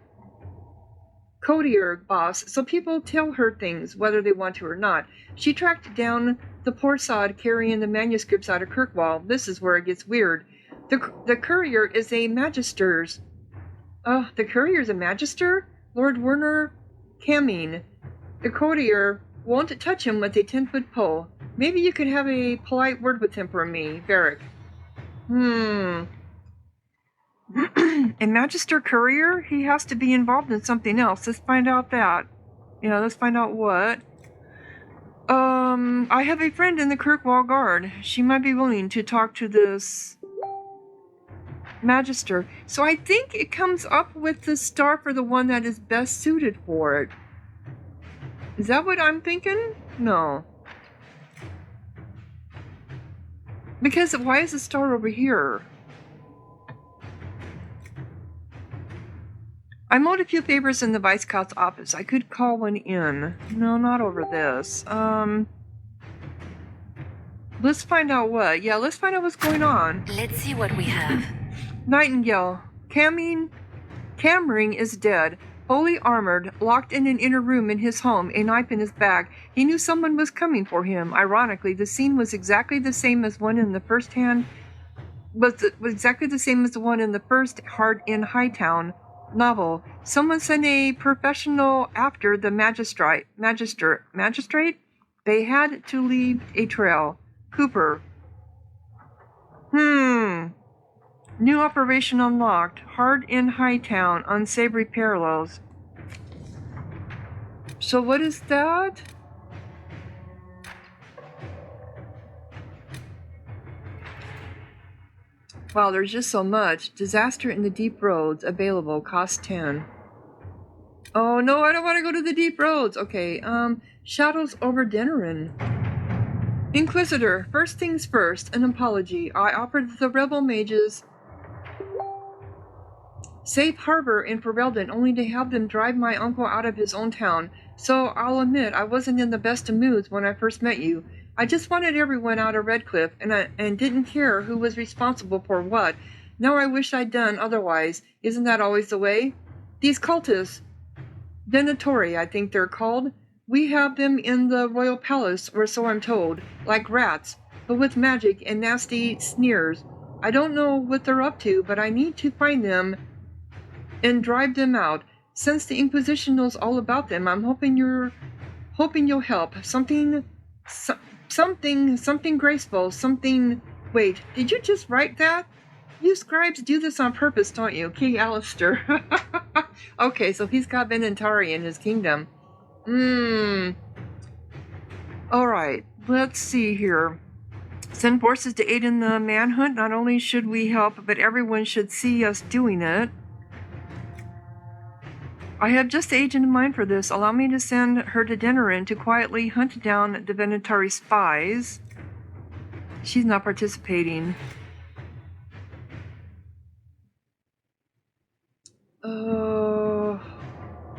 courier boss, so people tell her things, whether they want to or not. She tracked down the poor sod carrying the manuscripts out of Kirkwall. This is where it gets weird. The courier is a magister's. The courier's a magister? Lord Werner Camming. The courier won't touch him with a 10-foot pole. Maybe you could have a polite word with him for me, Varric. A magister courier? He has to be involved in something else. Let's find out that. Let's find out what. I have a friend in the Kirkwall Guard. She might be willing to talk to this magister. So I think it comes up with the star for the one that is best suited for it. Is that what I'm thinking? No. Because why is the star over here? I mowed a few favors in the Viscount's office. I could call one in. No, not over this. Let's find out what. Yeah, let's find out what's going on. Let's see what we have. Nightingale. Cammering is dead. Fully armored, locked in an inner room in his home, a knife in his bag. He knew someone was coming for him. Ironically, the scene was exactly the same as one in the first hand. Was exactly the same as the one in the first Hard in Hightown novel. Someone sent a professional after the magistrate. They had to leave a trail. Cooper. New operation unlocked. Hard in Hightown. Unsavory parallels. So what is that? Wow, there's just so much. Disaster in the deep roads. Available. Cost 10. Oh no, I don't want to go to the deep roads. Okay, Shadows over Dinnerin. Inquisitor, first things first, an apology. I offered the rebel mages safe harbor in Ferelden only to have them drive my uncle out of his own town. So I'll admit I wasn't in the best of moods when I first met you. I just wanted everyone out of Redcliffe and didn't care who was responsible for what. Now I wish I'd done otherwise. Isn't that always the way? These cultists, Venatori, I think they're called. We have them in the royal palace, or so I'm told, like rats, but with magic and nasty sneers. I don't know what they're up to, but I need to find them and drive them out. Since the Inquisition knows all about them, I'm hoping you'll help. Something graceful, something... Wait, did you just write that? You scribes do this on purpose, don't you? King Alistair. Okay, so he's got Venantari in his kingdom. Alright, let's see here. Send forces to aid in the manhunt. Not only should we help, but everyone should see us doing it. I have just the agent in mind for this. Allow me to send her to Dinnerin to quietly hunt down the Venatari spies. She's not participating.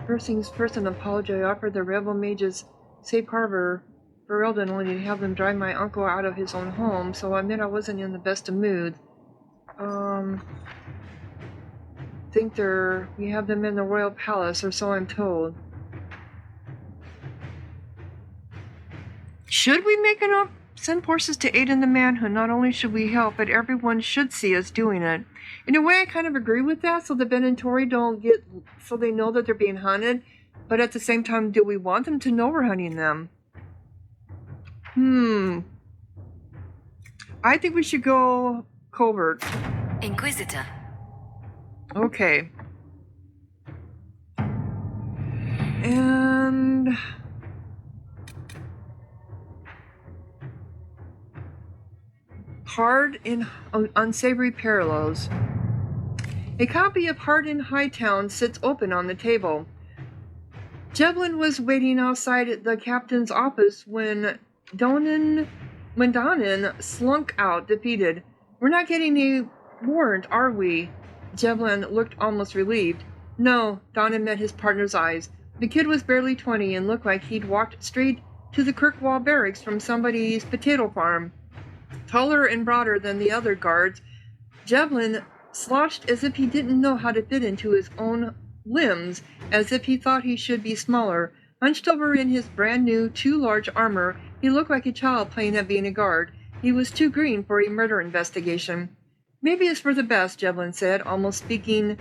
First things first, an apology. I offered the rebel mages safe harbor for Eldon only to have them drive my uncle out of his own home, so I admit I wasn't in the best of mood. We have them in the royal palace, or so I'm told. Should we make enough? Send forces to aid in the manhunt. Not only should we help, but everyone should see us doing it. In a way, I kind of agree with that, so the Venatori so they know that they're being hunted, but at the same time, do we want them to know we're hunting them? I think we should go covert. Inquisitor. Okay. And... Hard in Unsavory Parallels. A copy of Hard in Hightown sits open on the table. Jevlin was waiting outside the captain's office when Donan slunk out defeated. We're not getting a warrant, are we? Jevlin looked almost relieved. No, Donan met his partner's eyes. The kid was barely 20 and looked like he'd walked straight to the Kirkwall barracks from somebody's potato farm. Taller and broader than the other guards, Jevlin slouched as if he didn't know how to fit into his own limbs, as if he thought he should be smaller. Hunched over in his brand new, too large armor, he looked like a child playing at being a guard. He was too green for a murder investigation. Maybe it's for the best, Jevlin said, almost speaking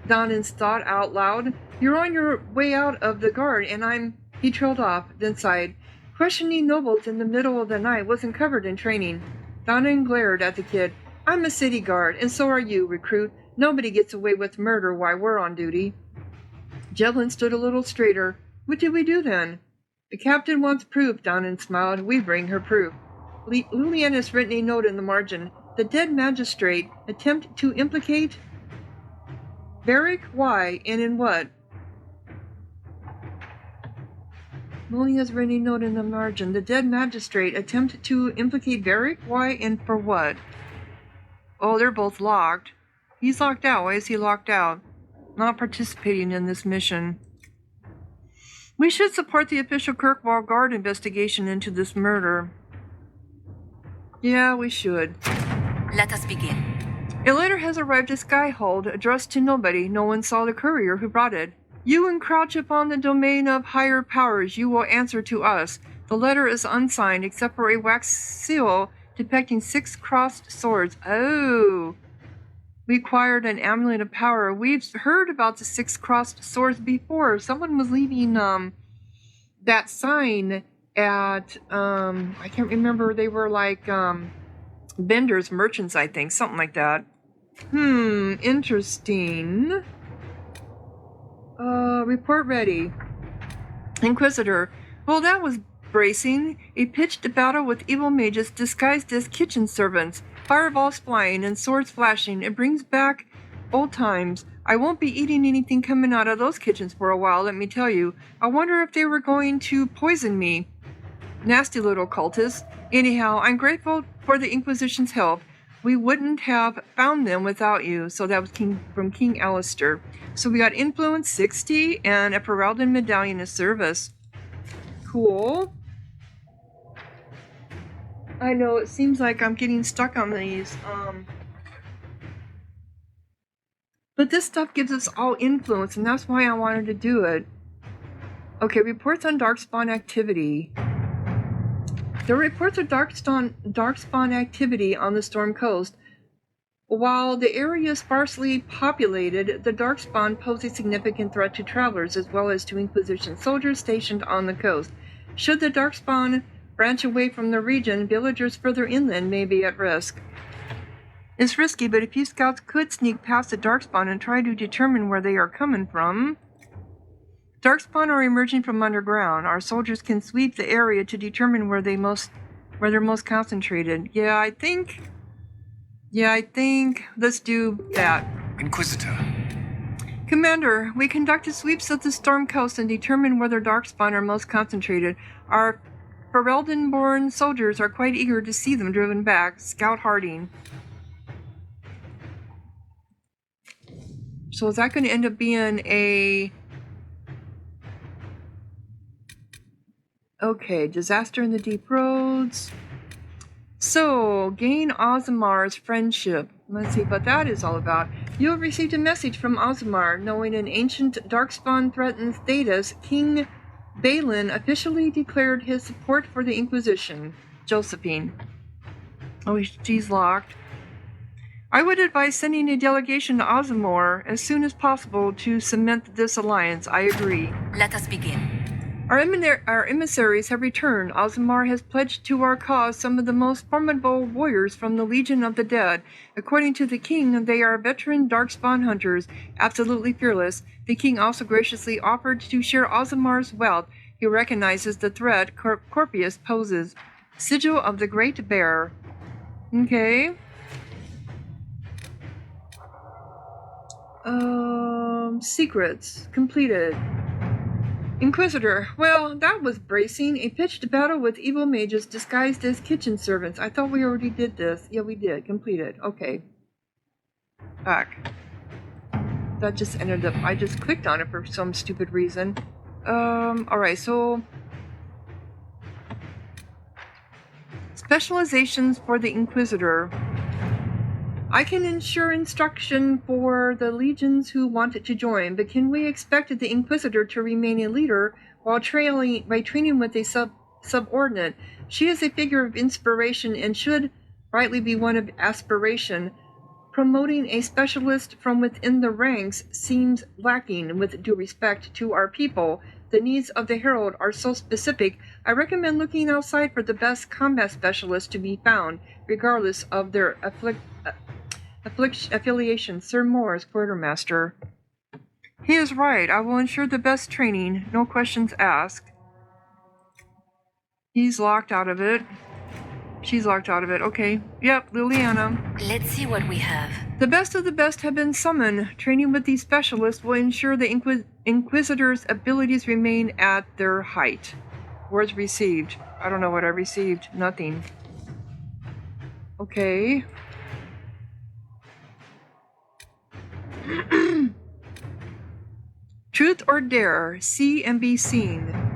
Donan's thought out loud. You're on your way out of the guard, and He trailed off, then sighed. Questioning nobles in the middle of the night wasn't covered in training. Donan glared at the kid. I'm a city guard, and so are you, recruit. Nobody gets away with murder while we're on duty. Jevlin stood a little straighter. What did we do then? The captain wants proof, Donan smiled. We bring her proof. Lulian has written a note in the margin. The dead magistrate attempt to implicate Varric? Why and in what? Lulian has written a note in the margin. The dead magistrate attempt to implicate Varric? Why and for what? Oh, they're both locked. He's locked out. Why is he locked out? Not participating in this mission. We should support the official Kirkwall Guard investigation into this murder. Yeah, we should. Let us begin. A letter has arrived at Skyhold, addressed to nobody. No one saw the courier who brought it. You encroach upon the domain of higher powers. You will answer to us. The letter is unsigned, except for a wax seal depicting 6 crossed swords. Oh. We acquired an amulet of power. We've heard about the 6 crossed swords before. Someone was leaving that sign at I can't remember. They were like vendors, merchants, I think, something like that. Interesting. Report ready. Inquisitor. Well, that was bracing. A pitched battle with evil mages disguised as kitchen servants. Fireballs flying and swords flashing. It brings back old times. I won't be eating anything coming out of those kitchens for a while, let me tell you. I wonder if they were going to poison me. Nasty little cultists. Anyhow, I'm grateful for the Inquisition's help. We wouldn't have found them without you. So that was from King Alistair. So we got Influence 60 and a Ferelden Medallion of Service. Cool. I know, it seems like I'm getting stuck on these. But this stuff gives us all influence, and that's why I wanted to do it. Okay, reports on Darkspawn activity. There are reports of Darkspawn activity on the Storm Coast. While the area is sparsely populated, the Darkspawn pose a significant threat to travelers as well as to Inquisition soldiers stationed on the coast. Should the Darkspawn branch away from the region, villagers further inland may be at risk. It's risky, but a few scouts could sneak past the Darkspawn and try to determine where they are coming from. Darkspawn are emerging from underground. Our soldiers can sweep the area to determine where they're most concentrated. Yeah, I think let's do that. Inquisitor. Commander, we conducted sweeps of the Storm Coast and determined where the Darkspawn are most concentrated. Our Ferelden-born soldiers are quite eager to see them driven back. Scout Harding. So is that going to end up being a... Okay, disaster in the deep roads. So, gain Aasimar's friendship. Let's see what that is all about. You have received a message from Aasimar. Knowing an ancient Darkspawn threatens Thedas, King Balin officially declared his support for the Inquisition. Josephine. Oh, she's locked. I would advise sending a delegation to Aasimar as soon as possible to cement this alliance. I agree. Let us begin. Our emissaries have returned. Aasimar has pledged to our cause some of the most formidable warriors from the Legion of the Dead. According to the king, they are veteran Darkspawn hunters, absolutely fearless. The king also graciously offered to share Aasimar's wealth. He recognizes the threat Corpius poses. Sigil of the Great Bear. Okay. Secrets. Completed. Inquisitor. Well, that was bracing. A pitched battle with evil mages disguised as kitchen servants. I thought we already did this. Yeah, we did. Completed. Okay. Back. That just ended up... I just clicked on it for some stupid reason. Alright, so... Specializations for the Inquisitor. I can ensure instruction for the legions who want to join, but can we expect the Inquisitor to remain a leader while training with a subordinate? She is a figure of inspiration and should rightly be one of aspiration. Promoting a specialist from within the ranks seems lacking with due respect to our people. The needs of the Herald are so specific, I recommend looking outside for the best combat specialists to be found, regardless of their affiliation. Sir Moore's quartermaster. He is right. I will ensure the best training. No questions asked. He's locked out of it. She's locked out of it. Okay. Yep, Liliana. Let's see what we have. The best of the best have been summoned. Training with these specialists will ensure the Inquisitor's abilities remain at their height. Words received. I don't know what I received. Nothing. Okay. Truth or dare, see and be seen.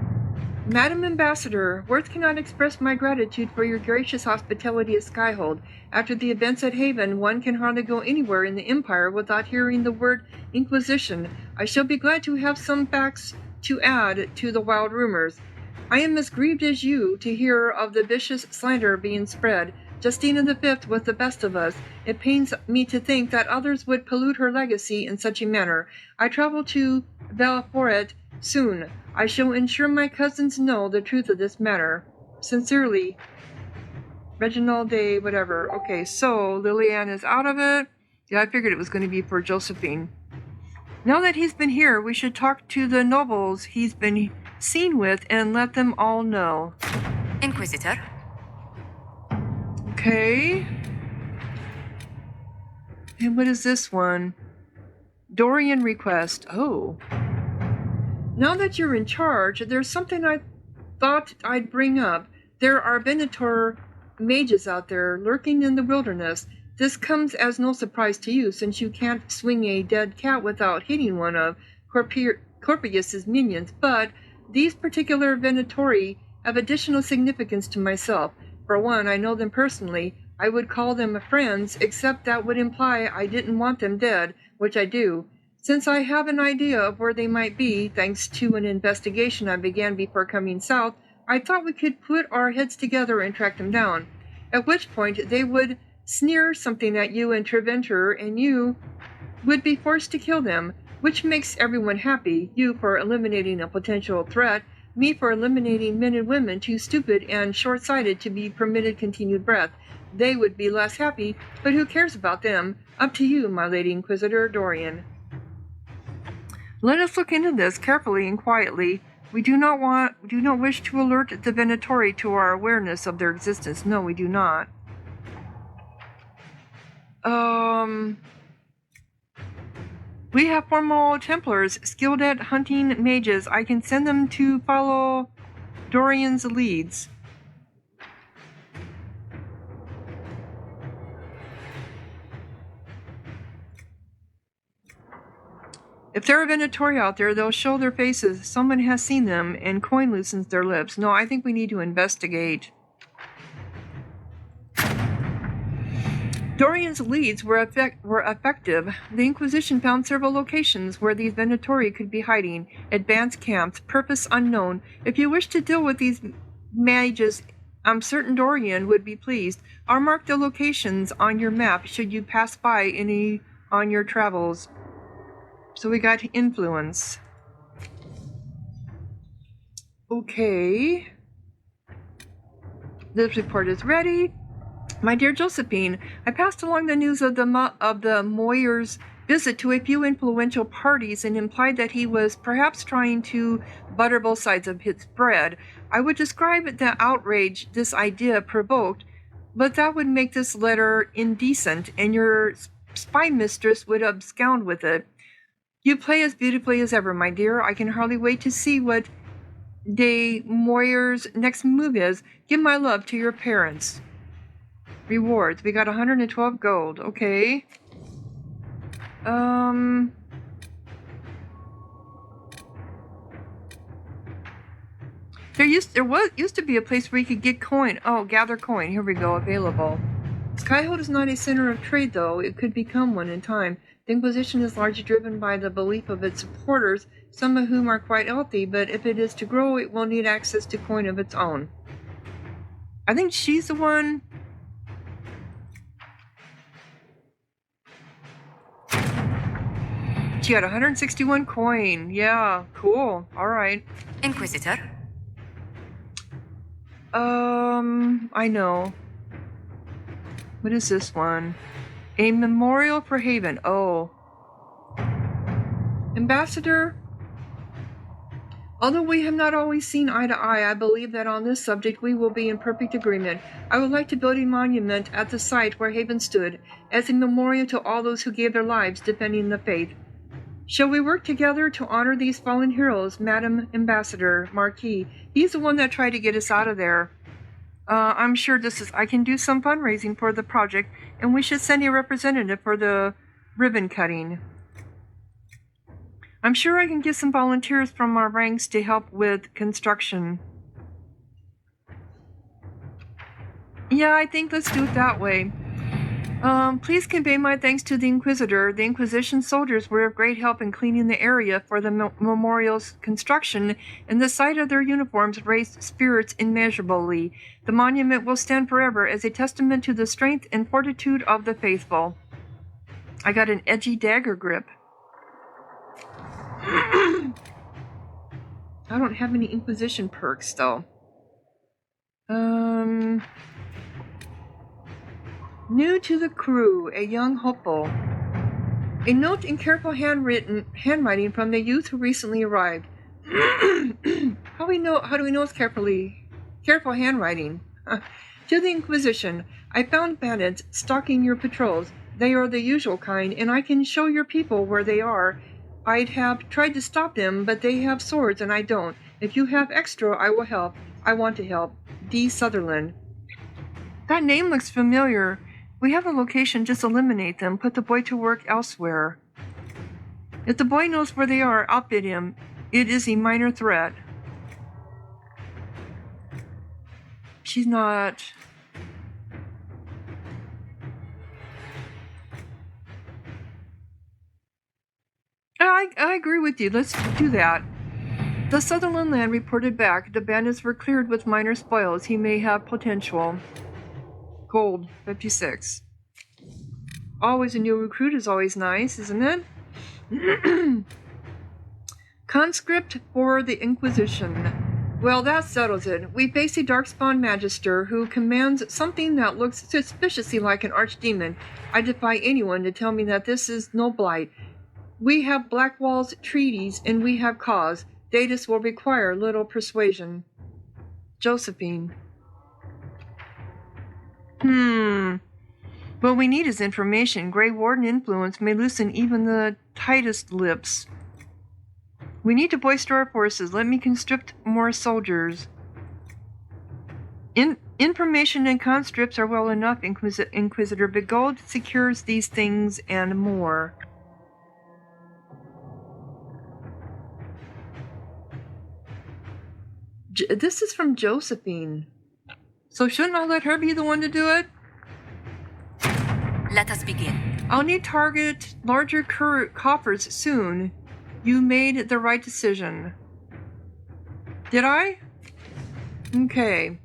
Madam Ambassador, words cannot express my gratitude for your gracious hospitality at Skyhold. After the events at Haven, one can hardly go anywhere in the Empire without hearing the word Inquisition. I shall be glad to have some facts to add to the wild rumors. I am as grieved as you to hear of the vicious slander being spread. Justina V was the best of us. It pains me to think that others would pollute her legacy in such a manner. I travel to Valforet soon. I shall ensure my cousins know the truth of this matter. Sincerely, Reginald de whatever. Okay, so Liliana is out of it. Yeah, I figured it was going to be for Josephine. Now that he's been here, we should talk to the nobles he's been seen with and let them all know. Inquisitor? Okay. And what is this one? Dorian request. Oh. Now that you're in charge, there's something I thought I'd bring up. There are Venator mages out there lurking in the wilderness. This comes as no surprise to you, since you can't swing a dead cat without hitting one of Corpius's minions, but these particular Venatori have additional significance to myself. For one, I know them personally. I would call them friends, except that would imply I didn't want them dead, which I do. Since I have an idea of where they might be, thanks to an investigation I began before coming south, I thought we could put our heads together and track them down. At which point, they would sneer something at you and Treventor, and you would be forced to kill them, which makes everyone happy, you for eliminating a potential threat, me for eliminating men and women too stupid and short-sighted to be permitted continued breath. They would be less happy, but who cares about them? Up to you, my Lady Inquisitor Dorian. Let us look into this carefully and quietly. We do not wish to alert the Venatori to our awareness of their existence. No, we do not. We have formal Templars skilled at hunting mages. I can send them to follow Dorian's leads. If there are Venatori out there, they'll show their faces. Someone has seen them, and coin loosens their lips. No, I think we need to investigate. Dorian's leads were effective. The Inquisition found several locations where these Venatori could be hiding. Advanced camps, purpose unknown. If you wish to deal with these mages, I'm certain Dorian would be pleased. I'll mark the locations on your map should you pass by any on your travels. So we got influence. Okay. This report is ready. My dear Josephine, I passed along the news of the Moyer's visit to a few influential parties and implied that he was perhaps trying to butter both sides of his bread. I would describe the outrage this idea provoked, but that would make this letter indecent, and your spy mistress would abscond with it. You play as beautifully as ever, my dear. I can hardly wait to see what de Moyer's next move is. Give my love to your parents. Rewards. We got 112 gold. Okay. There used to be a place where you could get coin. Oh, gather coin. Here we go. Available. Skyhold is not a center of trade, though. It could become one in time. The Inquisition is largely driven by the belief of its supporters, some of whom are quite healthy, but if it is to grow, it will need access to coin of its own. I think she's the one. She had 161 coin. Yeah, cool. All right. Inquisitor? I know. What is this one? A memorial for Haven. Oh. Ambassador? Although we have not always seen eye to eye, I believe that on this subject we will be in perfect agreement. I would like to build a monument at the site where Haven stood, as a memorial to all those who gave their lives defending the faith. Shall we work together to honor these fallen heroes, Madam Ambassador Marquis? He's the one that tried to get us out of there. I'm sure I can do some fundraising for the project, and we should send a representative for the ribbon cutting. I'm sure I can get some volunteers from our ranks to help with construction. Yeah, I think let's do it that way. Please convey my thanks to the Inquisitor. The Inquisition soldiers were of great help in cleaning the area for the memorial's construction, and the sight of their uniforms raised spirits immeasurably. The monument will stand forever as a testament to the strength and fortitude of the faithful. I got an edgy dagger grip. I don't have any Inquisition perks, though. New to the crew, a young hopeful. A note in careful handwriting from the youth who recently arrived. How do we know it's careful handwriting? To the Inquisition, I found bandits stalking your patrols. They are the usual kind, and I can show your people where they are. I'd have tried to stop them, but they have swords and I don't. If you have extra, I will help. I want to help. D. Sutherland. That name looks familiar. We have a location, just eliminate them. Put the boy to work elsewhere. If the boy knows where they are, outbid him. It is a minor threat. She's not... I agree with you. Let's do that. The Sutherland land reported back. The bandits were cleared with minor spoils. He may have potential. Gold, 56. Always a new recruit is always nice, isn't it? Conscript for the Inquisition. Well, that settles it. We face a darkspawn magister who commands something that looks suspiciously like an archdemon. I defy anyone to tell me that this is no blight. We have Blackwall's treaties, and we have cause. Datus will require little persuasion. Josephine. What we need is information. Grey Warden influence may loosen even the tightest lips. We need to bolster our forces. Let me conscript more soldiers. Information and conscripts are well enough, Inquisitor, but gold secures these things and more. This is from Josephine. So shouldn't I let her be the one to do it? Let us begin. I'll need target larger coffers soon. You made the right decision. Did I? Okay.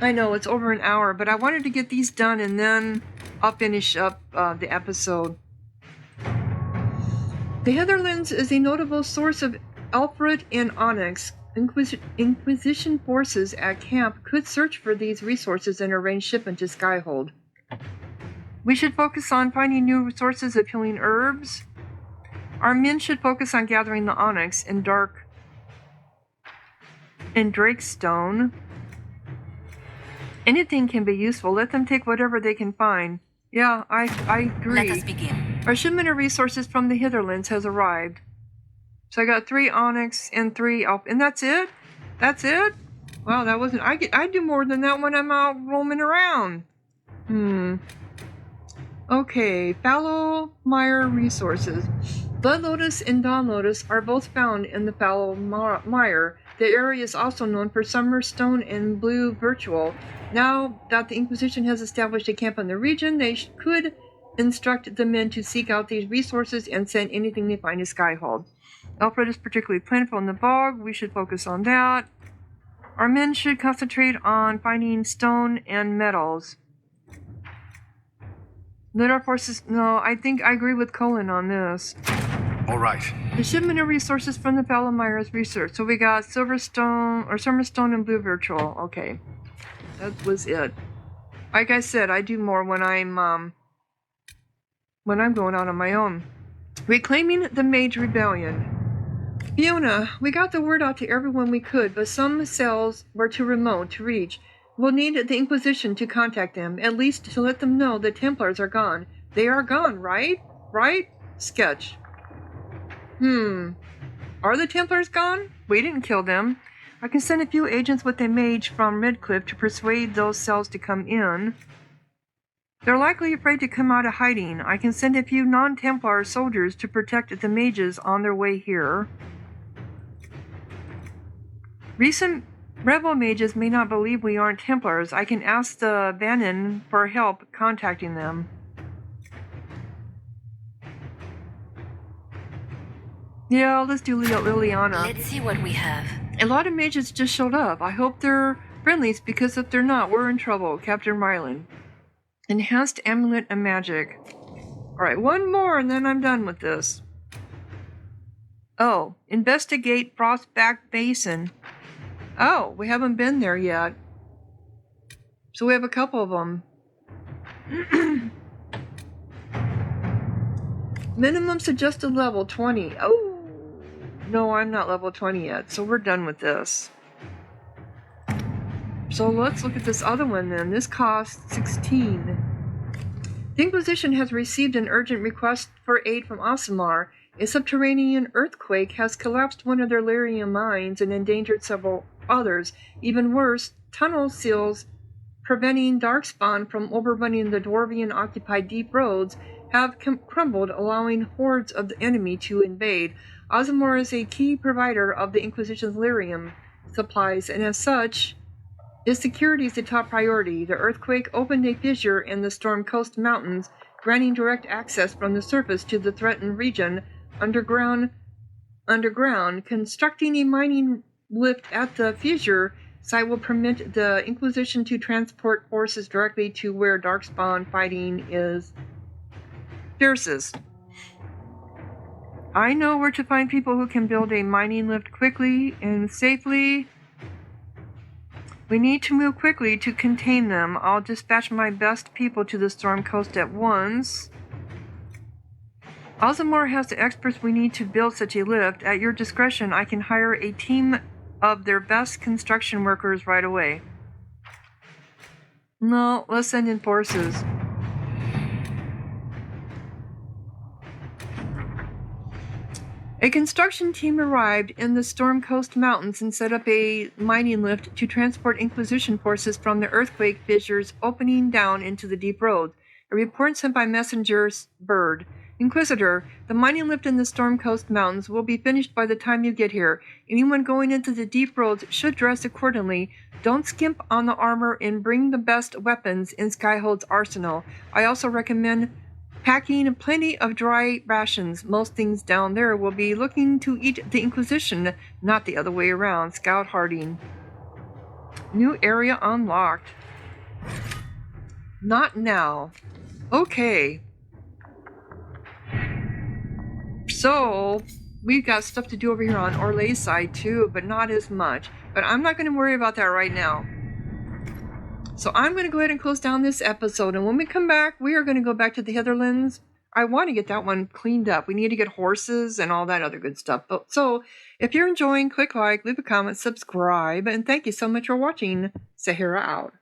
I know, it's over an hour, but I wanted to get these done and then I'll finish up the episode. The Heatherlands is a notable source of Alfred and onyx. Inquisition forces at camp could search for these resources and arrange shipment to Skyhold. We should focus on finding new sources of healing herbs. Our men should focus on gathering the onyx and Drakestone. Anything can be useful. Let them take whatever they can find. Yeah, I agree. Let us begin. Our shipment of resources from the Hitherlands has arrived. So I got 3 onyx and 3 alpha. And that's it? That's it? Wow, that wasn't... I do more than that when I'm out roaming around. Okay, fallow mire resources. Blood Lotus and Dawn Lotus are both found in the fallow mire. The area is also known for Summer Stone and Blue Virtual. Now that the Inquisition has established a camp in the region, they could instruct the men to seek out these resources and send anything they find to Skyhold. Alfred is particularly plentiful in the bog. We should focus on that. Our men should concentrate on finding stone and metals. Let our forces... No, I think I agree with Colin on this. All right. The shipment of resources from the fallow mire is research. So we got Silverstone, or Summerstone and Blue Virtual. Okay. That was it. Like I said, I do more when I'm going out on my own. Reclaiming the Mage Rebellion. Fiona, we got the word out to everyone we could, but some cells were too remote to reach. We'll need the Inquisition to contact them, at least to let them know the Templars are gone. They are gone, right? Right? Sketch. Are the Templars gone? We didn't kill them. I can send a few agents with a mage from Redcliffe to persuade those cells to come in. They're likely afraid to come out of hiding. I can send a few non-Templar soldiers to protect the mages on their way here. Recent rebel mages may not believe we aren't Templars. I can ask the Vannin for help contacting them. Yeah, let's do Liliana. Let's see what we have. A lot of mages just showed up. I hope they're friendlies, because if they're not, we're in trouble. Captain Ryland. Enhanced Amulet and Magic. Alright, one more and then I'm done with this. Oh, investigate Frostback Basin. Oh, we haven't been there yet. So we have a couple of them. Minimum suggested level 20. Oh, no, I'm not level 20 yet, so we're done with this. So let's look at this other one then. This costs 16. The Inquisition has received an urgent request for aid from Aasimar. A subterranean earthquake has collapsed one of their Lyrium mines and endangered several others. Even worse, tunnel seals preventing Darkspawn from overrunning the Dwarvian-occupied deep roads have crumbled, allowing hordes of the enemy to invade. Aasimar is a key provider of the Inquisition's Lyrium supplies, and as such, its security is the top priority. The earthquake opened a fissure in the Storm Coast Mountains, granting direct access from the surface to the threatened region underground. Constructing a mining lift at the fissure site will permit the Inquisition to transport forces directly to where Darkspawn fighting is fiercest. I know where to find people who can build a mining lift quickly and safely. We need to move quickly to contain them. I'll dispatch my best people to the Storm Coast at once. Aasimar has the experts we need to build such a lift. At your discretion, I can hire a team of their best construction workers right away. No, let's send in forces. A construction team arrived in the Storm Coast Mountains and set up a mining lift to transport Inquisition forces from the earthquake fissures opening down into the deep road. A report sent by Messenger Bird. Inquisitor, the mining lift in the Storm Coast Mountains will be finished by the time you get here. Anyone going into the deep roads should dress accordingly. Don't skimp on the armor and bring the best weapons in Skyhold's arsenal. I also recommend packing plenty of dry rations. Most things down there will be looking to eat the Inquisition, not the other way around. Scout Harding. New area unlocked. Not now. Okay. So, we've got stuff to do over here on Orlay's side too, but not as much. But I'm not going to worry about that right now. So I'm going to go ahead and close down this episode, and when we come back, we are going to go back to the Hitherlands. I want to get that one cleaned up. We need to get horses and all that other good stuff. So if you're enjoying, click like, leave a comment, subscribe, and thank you so much for watching. Sahara out.